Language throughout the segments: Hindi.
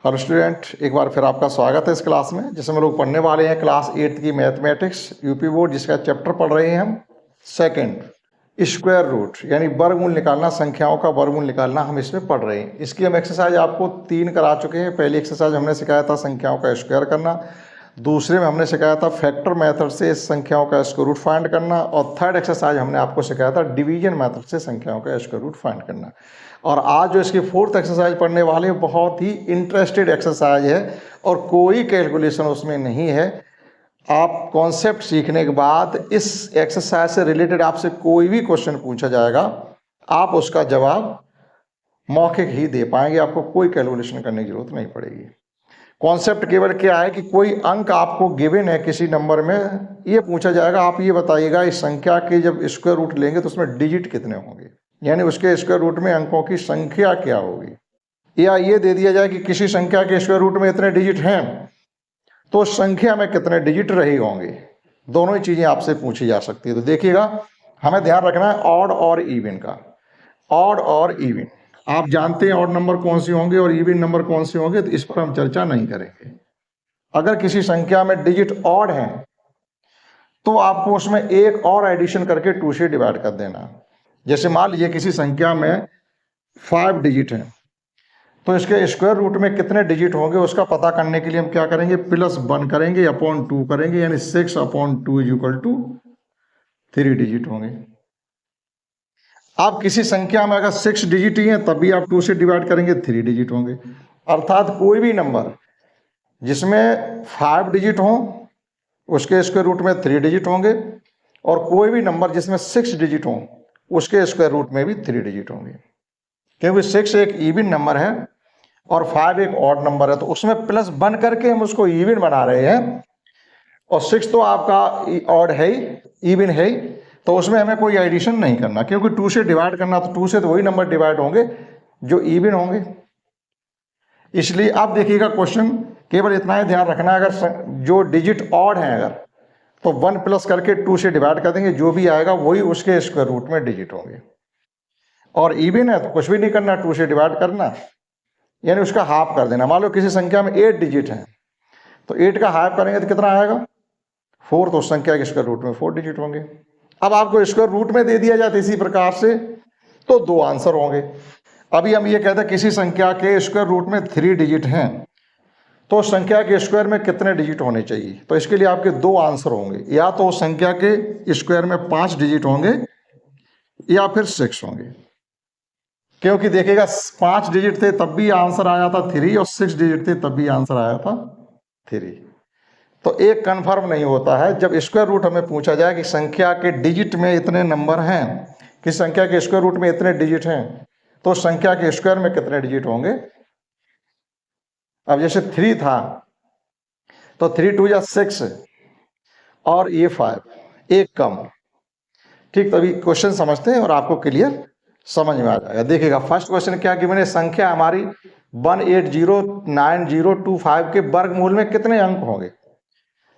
हेलो स्टूडेंट, एक बार फिर आपका स्वागत है इस क्लास में जिसमें हम लोग पढ़ने वाले हैं क्लास 8 की मैथमेटिक्स यूपी बोर्ड, जिसका चैप्टर पढ़ रहे हैं हम सेकंड स्क्वायर रूट, यानी वर्गमूल निकालना, संख्याओं का वर्गमूल निकालना हम इसमें पढ़ रहे हैं। इसकी हम एक्सरसाइज आपको 3 करा चुके हैं। पहली एक्सरसाइज हमने सिखाया था संख्याओं का स्क्वायर करना, दूसरे में हमने सिखाया था फैक्टर मेथड से संख्याओं का स्क्वायर रूट फाइंड करना, और थर्ड एक्सरसाइज हमने आपको सिखाया था डिवीजन मेथड से संख्याओं का स्क्वायर रूट फाइंड करना। और आज जो इसकी फोर्थ एक्सरसाइज पढ़ने वाले हैं, बहुत ही इंटरेस्टेड एक्सरसाइज है और कोई कैलकुलेशन उसमें नहीं है। आप कॉन्सेप्ट सीखने के बाद इस एक्सरसाइज से रिलेटेड आपसे कोई भी क्वेश्चन पूछा जाएगा, आप उसका जवाब मौखिक ही दे पाएंगे, आपको कोई कैलकुलेशन करने की जरूरत नहीं पड़ेगी। कॉन्सेप्ट केवल क्या है कि कोई अंक आपको गिवन है किसी नंबर में, ये पूछा जाएगा, आप ये बताइएगा इस संख्या के जब स्क्वायर रूट लेंगे तो उसमें डिजिट कितने होंगे, यानी उसके स्क्वायर रूट में अंकों की संख्या क्या होगी। या ये दे दिया जाए कि किसी संख्या के स्क्वायर रूट में इतने डिजिट हैं तो संख्या में कितने डिजिट रहे होंगे। दोनों ही चीजें आपसे पूछी जा सकती है। तो देखिएगा, हमें ध्यान रखना है ऑड और इवन का। ऑड और इवन आप जानते हैं, ऑड नंबर कौन से होंगे और इवन नंबर कौन से होंगे, तो इस पर हम चर्चा नहीं करेंगे। अगर किसी संख्या में डिजिट ऑड है तो आपको उसमें एक और एडिशन करके 2 से डिवाइड कर देना। जैसे मान लीजिए किसी संख्या में 5 डिजिट है, तो इसके स्क्वायर रूट में कितने डिजिट होंगे उसका पता करने के लिए हम क्या करेंगे, +1 करेंगे अपॉन 2 करेंगे, यानी 6/2 = 3 डिजिट होंगे। आप किसी संख्या में अगर 6 डिजिट ही है तब भी आप 2 से डिवाइड करेंगे, 3 डिजिट होंगे। अर्थात कोई भी नंबर जिसमें 5 डिजिट हो उसके स्क्वायर रूट में 3 डिजिट होंगे, और कोई भी नंबर जिसमें 6 डिजिट हो उसके स्क्वायर रूट में भी 3 डिजिट होंगे। क्योंकि 6 एक इवन नंबर है और 5 एक ऑड नंबर है, तो उसमें +1 करके हम उसको इवन बना रहे हैं। और 6 तो आपका ऑड है ही, इवन है ही, तो उसमें हमें कोई एडिशन नहीं करना, क्योंकि 2 से डिवाइड करना, तो 2 से तो वही नंबर डिवाइड होंगे जो इवन होंगे। इसलिए अब देखिएगा क्वेश्चन, केवल इतना ही ध्यान रखना, अगर जो डिजिट ऑड है अगर, तो 1 प्लस करके 2 से डिवाइड कर देंगे, जो भी आएगा वही उसके स्क्वायर रूट में डिजिट होंगे। और इवन है तो कुछ भी नहीं करना, 2 से डिवाइड करना, यानी उसका हाफ कर देना। मान लो किसी संख्या में 8 डिजिट है, तो 8 का हाफ करेंगे तो कितना आएगा, 4, तो उस संख्या के स्क्वायर रूट में 4 डिजिट होंगे। अब आपको स्क्वायर रूट में दे दिया जाए इसी प्रकार से, तो 2 आंसर होंगे। अभी हम ये कहते हैं किसी संख्या के स्क्वायर रूट में 3 डिजिट हैं, तो संख्या के स्क्वायर में कितने डिजिट होने चाहिए। तो इसके लिए आपके 2 आंसर होंगे, या तो उस संख्या के स्क्वायर में 5 डिजिट होंगे या फिर 6 होंगे। क्योंकि देखिएगा 5 डिजिट थे तब भी आंसर आया था 3, और 6 डिजिट थे तब भी आंसर आया था 3। तो एक कंफर्म नहीं होता है। जब स्क्वायर रूट हमें पूछा जाए कि संख्या के डिजिट में इतने नंबर हैं, कि संख्या के स्क्वायर रूट में इतने डिजिट हैं, तो संख्या के स्क्वायर में कितने डिजिट होंगे। अब जैसे 3 था तो 3 2 = 6 और ये 5, एक कम। ठीक, तभी क्वेश्चन समझते हैं और आपको क्लियर समझ में आ जाएगा। देखिएगा फर्स्ट क्वेश्चन क्या कि मैंने संख्या हमारी 1809025 के वर्गमूल में कितने अंक होंगे।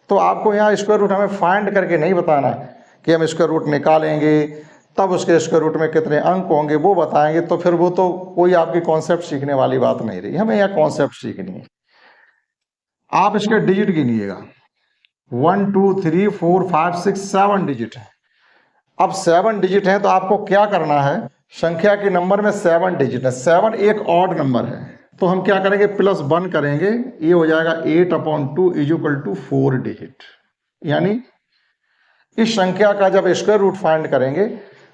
तो आपको यहाँ स्क्वायर रूट हमें फाइंड करके नहीं बताना है कि हम स्क्वायर रूट निकालेंगे तब उसके स्क्वायर रूट में कितने अंक होंगे, वो बताएंगे, तो फिर वो तो कोई आपकी कॉन्सेप्ट सीखने वाली बात नहीं रही। हमें यहाँ कॉन्सेप्ट सीखनी है। आप इसके डिजिट गिनिएगा, 1 2 3 4 5 6 7 डिजिट है। अब 7 डिजिट है तो आपको क्या करना है, संख्या के नंबर में 7 डिजिट है, 7 एक ऑड नंबर है, तो हम क्या करेंगे, +1 करेंगे, ये हो जाएगा 8/2 = 4 डिजिट। यानी इस संख्या का जब स्क्वायर रूट फाइंड करेंगे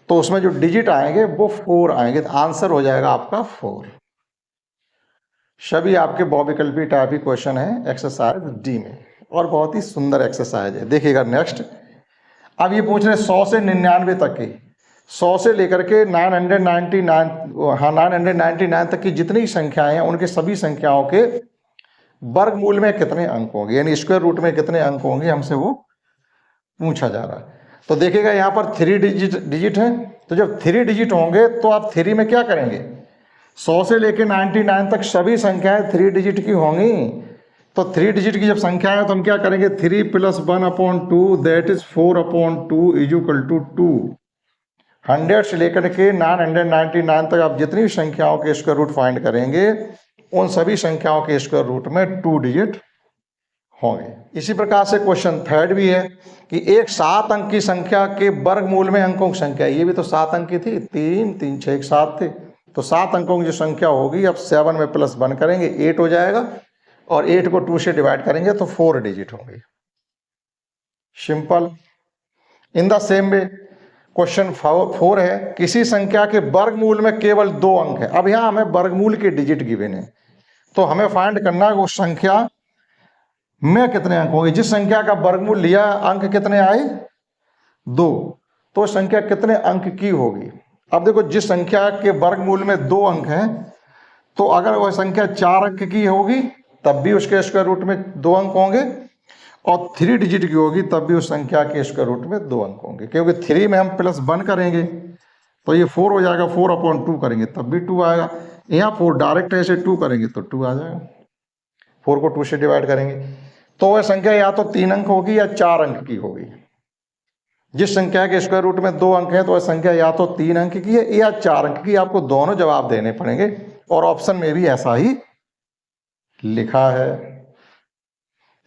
तो उसमें जो डिजिट आएंगे वो 4 आएंगे, तो आंसर हो जाएगा आपका 4। सभी आपके बहुविकल्पी टाइप ही क्वेश्चन है एक्सरसाइज डी में, और बहुत ही सुंदर एक्सरसाइज है। देखिएगा नेक्स्ट, अब ये पूछ रहे 100 से 99 तक की, 100 से लेकर के 999 तक की जितनी संख्याएं हैं उनके सभी संख्याओं के वर्गमूल में कितने अंक होंगे, यानी स्क्वायर रूट में कितने अंक होंगे, हमसे वो पूछा जा रहा है। तो देखिएगा यहाँ पर 3 डिजिट है, तो जब 3 डिजिट होंगे तो आप 3 में क्या करेंगे, 100 से लेकर 99 तक सभी संख्याएं 3 डिजिट की होंगी। तो 3 डिजिट की जब संख्या है तो हम क्या करेंगे, 3 + 1/2 दैट इज 4/2 = 2। 100 से लेकर के 999 तक आप जितनी संख्याओं के स्क्वायर रूट फाइंड करेंगे उन सभी संख्याओं के स्क्वायर रूट में 2 डिजिट होंगे। इसी प्रकार से क्वेश्चन थर्ड भी है कि एक 7 अंक की संख्या के वर्गमूल में अंकों की संख्या, ये भी तो 7 अंक की थी, 3 3 6 7 थे, तो 7 अंकों की जो संख्या होगी, अब 7 में +1 करेंगे 8 हो जाएगा, और 8 को 2 से डिवाइड करेंगे तो 4 डिजिट होंगे। Simple. In the same way question 4 है, किसी संख्या के वर्गमूल में केवल 2 अंक है। अब यहाँ हमें वर्गमूल के डिजिट गिवन है, तो हमें फाइंड करना है उस संख्या में कितने अंक होंगे। जिस संख्या का वर्गमूल लिया अंक कितने आए 2, तो संख्या कितने अंक की होगी। अब देखो, जिस संख्या के वर्गमूल में 2 अंक हैं, तो अगर वह संख्या 4 अंक की होगी तब भी उसके स्क्वायर रूट में 2 अंक होंगे, और 3 डिजिट की होगी तब भी उस संख्या के स्क्वायर रूट में 2 अंक होंगे, क्योंकि 3 में हम +1 करेंगे तो ये 4 हो जाएगा, 4/2 करेंगे तब भी 2 आएगा, यहाँ 4 डायरेक्ट ऐसे 2 करेंगे तो 2 आ जाएगा, 4 को 2 से डिवाइड करेंगे, तो वह संख्या या तो 3 अंक होगी या 4 अंक की होगी। जिस संख्या के स्क्वायर रूट में 2 अंक है तो वह संख्या या तो 3 अंक की है या 4 अंक की। आपको दोनों जवाब देने पड़ेंगे, और ऑप्शन में भी ऐसा ही लिखा है।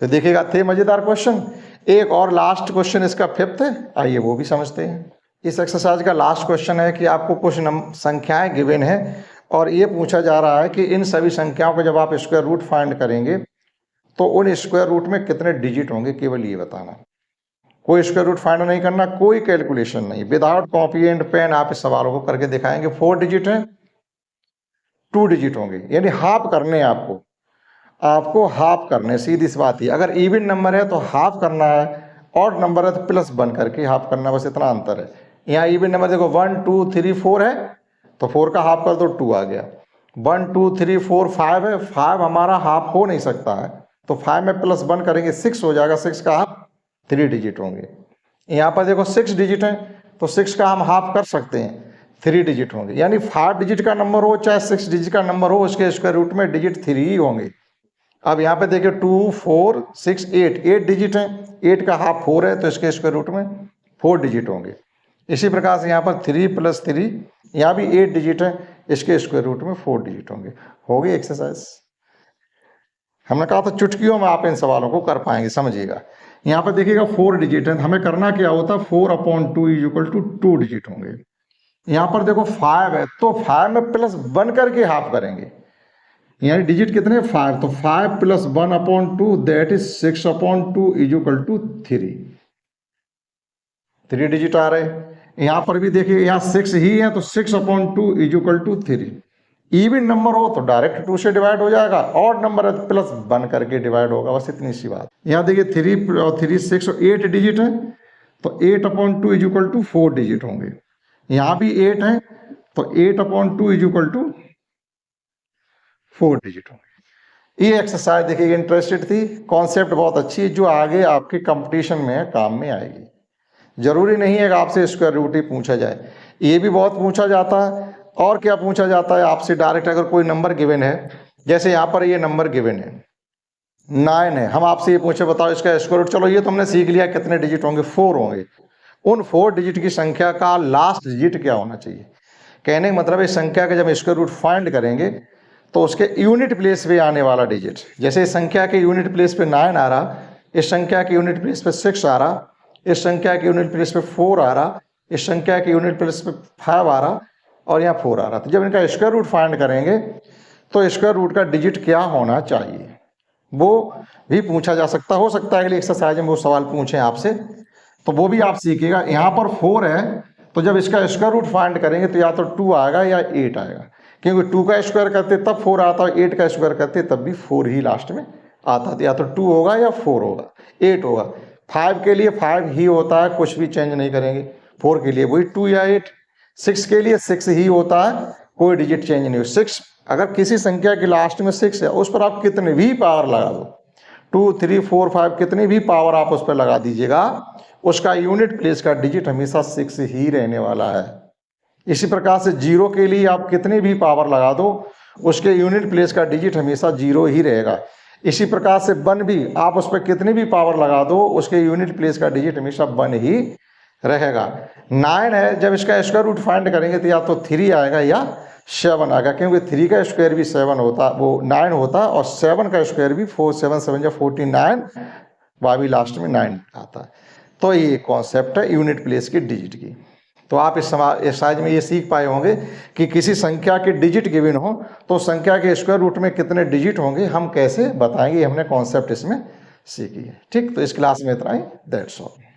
तो देखिएगा, थे मजेदार क्वेश्चन। एक और लास्ट क्वेश्चन इसका 5th है, आइए वो भी समझते हैं। इस एक्सरसाइज का लास्ट क्वेश्चन है कि आपको कुछ संख्याएं गिवन है, और ये पूछा जा रहा है कि इन सभी संख्याओं को जब आप स्क्वायर रूट फाइंड करेंगे तो उन स्क्वायर रूट में कितने डिजिट होंगे, केवल ये बताना। कोई स्क्वायर रूट फाइंड नहीं करना, कोई कैलकुलेशन नहीं, विदाउट कॉपी एंड पेन आप इस सवालों को करके दिखाएंगे। 4 डिजिट है, 2 डिजिट होंगे, यानी हाफ करने आपको हाफ करने, सीधी सी बात ही। अगर इवन नंबर है तो हाफ करना है, ऑड नंबर है तो +1 करके हाफ करना, बस इतना अंतर है। यहाँ इवन नंबर देखो 1 2 3 4 है, तो 4 का हाफ कर दो 2 आ गया। 1 2 3 4 5 है, 5 हमारा हाफ हो नहीं सकता है, तो 5 में +1 करेंगे 6 हो जाएगा, 6 का हाफ 3 डिजिट होंगे। यहाँ पर देखो 6 डिजिट है, तो 6 का हम हाफ कर सकते हैं, 3 डिजिट होंगे। यानी 5 डिजिट का नंबर हो चाहे 6 डिजिट का नंबर हो, उसके स्क्वायर रूट में डिजिट 3 ही होंगे। अब यहाँ पे देखिए 2 4 6 8 डिजिट है, 8 का हाफ 4 है, तो इसके स्क्वायर रूट में 4 डिजिट होंगे। इसी प्रकार से यहाँ पर 3 + 3, यहाँ भी 8 डिजिट है, इसके स्क्वायर रूट में 4 डिजिट होंगे। हो गई एक्सरसाइज। हमने कहा था चुटकियों में आप इन सवालों को कर पाएंगे, समझिएगा। यहाँ पर देखिएगा 4 डिजिट है, हमें करना क्या होता है, 4/2 = 2 डिजिट होंगे। यहाँ पर देखो 5 है, तो 5 में +1 करके हाफ करेंगे, यानी डिजिट कितने 5, तो 5 + 1/2 दैट इज 6/2 = 3 डिजिट आ रहे। यहाँ पर भी देखिए, यहाँ 6 ही है, तो 6/2 = 3। इवन नंबर हो तो डायरेक्ट 2 से डिवाइड हो जाएगा, ऑड नंबर है तो +1 करके डिवाइड होगा, बस इतनी सी बात। यहाँ देखिए 3 और 3 6 और 8 डिजिट है, तो 8/2 = 4 डिजिट होंगे। यहाँ भी 8 है, तो 8/2 = 4 डिजिट होंगे। ये एक्सरसाइज देखिए इंटरेस्टेड थी, कॉन्सेप्ट बहुत अच्छी है, जो आगे आपके कंपटीशन में काम में आएगी। जरूरी नहीं है कि आपसे स्क्वायर रूट ही पूछा जाए, ये भी बहुत पूछा जाता है। और क्या पूछा जाता है आपसे, डायरेक्ट अगर कोई नंबर गिवन है, जैसे यहाँ पर ये नंबर गिवन है 9 है, हम आपसे ये पूछे बताओ इसका स्क्वायर रूट, चलो ये तो हमने सीख लिया कितने डिजिट होंगे, 4 होंगे। उन 4 डिजिट की संख्या का लास्ट डिजिट क्या होना चाहिए। कहने का मतलब इस संख्या का जब स्क्वायर रूट फाइंड करेंगे तो उसके यूनिट प्लेस पे आने वाला डिजिट, जैसे इस संख्या के यूनिट प्लेस पे 9 आ रहा, इस संख्या के यूनिट प्लेस पे 6 आ रहा, इस संख्या के यूनिट प्लेस पे 4 आ रहा, इस संख्या के यूनिट प्लेस पे 5 आ रहा, और यहाँ 4 आ रहा। तो जब इनका स्क्वायर रूट फाइंड करेंगे तो स्क्वायर रूट का डिजिट क्या होना चाहिए, वो भी पूछा जा सकता। हो सकता है अगली एक्सरसाइज में वो सवाल पूछें आपसे, तो वो भी आप सीखिएगा। यहाँ पर 4 है, तो जब इसका स्क्वायर रूट फाइंड करेंगे तो या तो 2 आएगा या 8 आएगा, क्योंकि 2 का स्क्वायर करते तब 4 आता है, 8 का स्क्वायर करते तब भी 4 ही लास्ट में आता, तो या तो 2 होगा या 4 होगा, 8 होगा। 5 के लिए 5 ही होता है, कुछ भी चेंज नहीं करेंगे। 4 के लिए वही 2 या 8। 6 के लिए 6 ही होता है, कोई डिजिट चेंज नहीं हो। 6 अगर किसी संख्या के लास्ट में 6 है, उस पर आप कितने भी पावर लगा दो, 2 3 4 5 कितनी भी पावर आप उस पर लगा दीजिएगा, उसका यूनिट प्लेस का डिजिट हमेशा 6 ही रहने वाला है। इसी प्रकार से 0 के लिए आप कितनी भी पावर लगा दो, उसके यूनिट प्लेस का डिजिट हमेशा 0 ही रहेगा। इसी प्रकार से 1 भी आप उस पर कितनी भी पावर लगा दो, उसके यूनिट प्लेस का डिजिट हमेशा 1 ही रहेगा। 9 है, जब इसका स्क्वायर रूट फाइंड करेंगे तो या तो 3 आएगा या 7 आएगा, क्योंकि 3 का स्क्वायर भी 7 होता, वो 9 होता, और 7 का स्क्वायर भी 4 7 7 49, वह भी लास्ट में 9 आता। तो ये कॉन्सेप्ट है यूनिट प्लेस की डिजिट की। तो आप इस एक्सरसाइज में ये सीख पाए होंगे कि किसी संख्या के डिजिट गिवन हो तो संख्या के स्क्वायर रूट में कितने डिजिट होंगे हम कैसे बताएंगे, हमने कॉन्सेप्ट इसमें सीखी है। ठीक, तो इस क्लास में इतना ही, दैट्स ऑल।